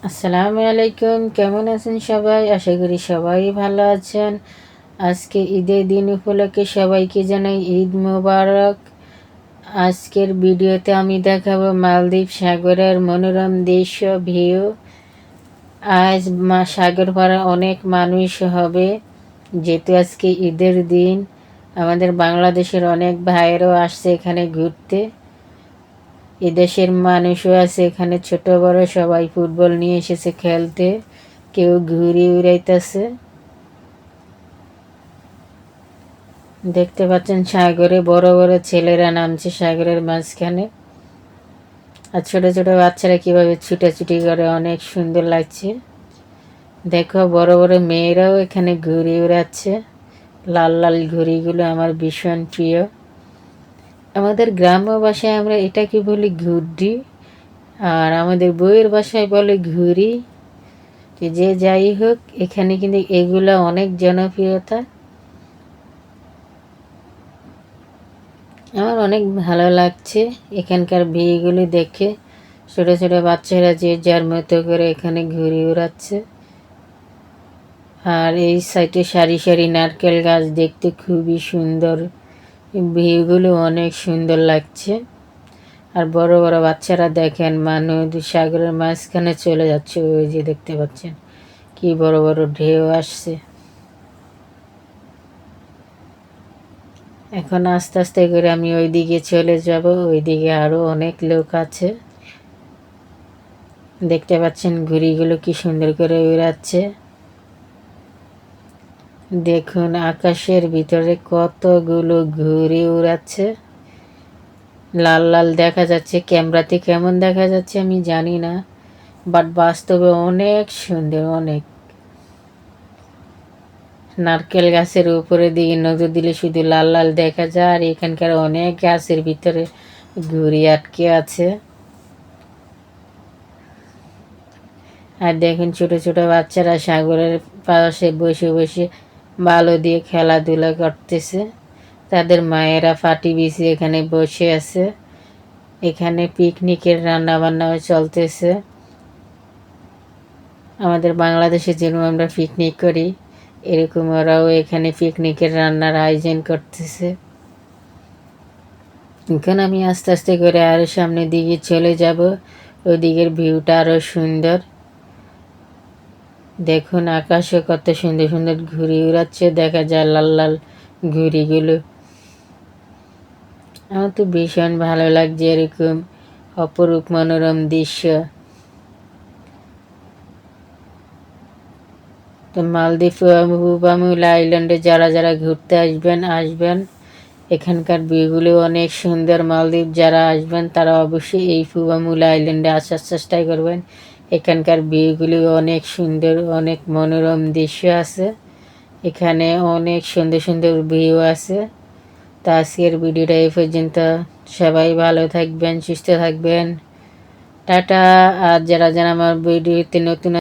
আসসালামু আলাইকুম, কেমন আছেন সবাই? আশা করি সবাই ভালো আছেন। আজকে ঈদের দিন উপলক্ষে সবাইকে জানাই ঈদ মোবারক। আজকের ভিডিওতে আমি দেখাবো মালদ্বীপ সাগরের মনোরম দৃশ্য ভিউ। আজ সাগর পাড়ে অনেক মানুষ হবে, যেহেতু আজকে ঈদের দিন। আমাদের বাংলাদেশের অনেক ভাইয়েরাও আসছে এখানে ঘুরতে। এদেশের মানুষও আছে এখানে, ছোট বড় সবাই ফুটবল নিয়ে এসেছে খেলতে, কেউ ঘুড়ি উড়াইতেছে। দেখতে পাচ্ছেন সাগরে বড় বড় ছেলেরা নামছে সাগরের মাঝখানে, আর ছোট ছোট বাচ্চারা কিভাবে ছুটাছুটি করে, অনেক সুন্দর লাগছে। দেখো বড় বড় মেয়েরাও এখানে ঘুড়ি উড়াচ্ছে। লাল লাল ঘুড়িগুলো আমার ভীষণ প্রিয়। আমাদের গ্রাম্য ভাষায় আমরা এটাকে বলি ঘুড়ি, আর আমাদের বইয়ের ভাষায় বলে ঘুড়ি। যে যাই হোক, এখানে কিন্তু এগুলো অনেক জনপ্রিয়তা। আমার অনেক ভালো লাগছে এখানকার বিয়েগুলি দেখে। ছোটো ছোটো বাচ্চারা যে যার মতো করে এখানে ঘুরে উড়াচ্ছে। আর এই সাইডে সারি সারি নারকেল গাছ, দেখতে খুবই সুন্দর। ভিউগুলো অনেক সুন্দর লাগছে। আর বড় বড় বাচ্চারা দেখেন নদী সাগরের মাঝখানে চলে যাচ্ছে, ওই যে দেখতে পাচ্ছেন কি বড় বড় ঢেউ আসছে। এখন আস্তে আস্তে করে আমি ওই দিকে চলে যাব। ওইদিকে আরো অনেক লোক আছে। দেখতে পাচ্ছেন ঘুড়িগুলো কি সুন্দর করে উড়াচ্ছে। দেখুন আকাশের ভিতরে কতগুলো ঘুড়ি উড়াচ্ছে। লাল লাল দেখা যাচ্ছে, ক্যামেরাতে কেমন দেখা যাচ্ছে আমি জানি না, বাট বাস্তবে অনেক সুন্দর। অনেক নারকেল গাছের উপরে দিকে নজর দিলে শুধু লাল লাল দেখা যায়, আর এখানকার অনেক গাছের ভিতরে ঘুড়ি আটকে আছে। আর দেখুন ছোট ছোট বাচ্চারা সাগরের পাশে বসে বসে বালু দিয়ে খেলাধুলা করতেছে। তাদের মায়েরা ফাটি বিছিয়ে এখানে বসে আছে। এখানে পিকনিকের রান্না বান্নাও চলতেছে। আমাদের বাংলাদেশে যেরকম আমরা পিকনিক করি, এরকম ওরাও এখানে পিকনিকের রান্নার আয়োজন করতেছে। এখন আমি আস্তে আস্তে করে আরো সামনের দিকে চলে যাব। ওই দিকের ভিউটা আরো সুন্দর। দেখুন আকাশে কত সুন্দর সুন্দর ঘুড়ি উড়াচ্ছে, দেখা যায় লাল লাল ঘুড়িগুলো। আমার তো ভীষণ ভালো লাগছে এরকম অপরূপ মনোরম দৃশ্য। তো মালদ্বীপ হুবামুল আইল্যান্ডে যারা যারা ঘুরতে আসবেন। এখানকার ভিউগুলো অনেক সুন্দর। মালদ্বীপ যারা আসবেন তারা অবশ্যই এই হুবামুল আইল্যান্ডে আসার চেষ্টা করবেন। এখানকার ভিউগুলি অনেক সুন্দর, অনেক মনোরম দৃশ্য আছে। এখানে অনেক সুন্দর সুন্দর ভিউ আছে। তো আজকের ভিডিওটা এই পর্যন্ত। সবাই ভালো থাকবেন, সুস্থ থাকবেন। টাটা। আর যারা যারা আমার ভিডিওতে নতুন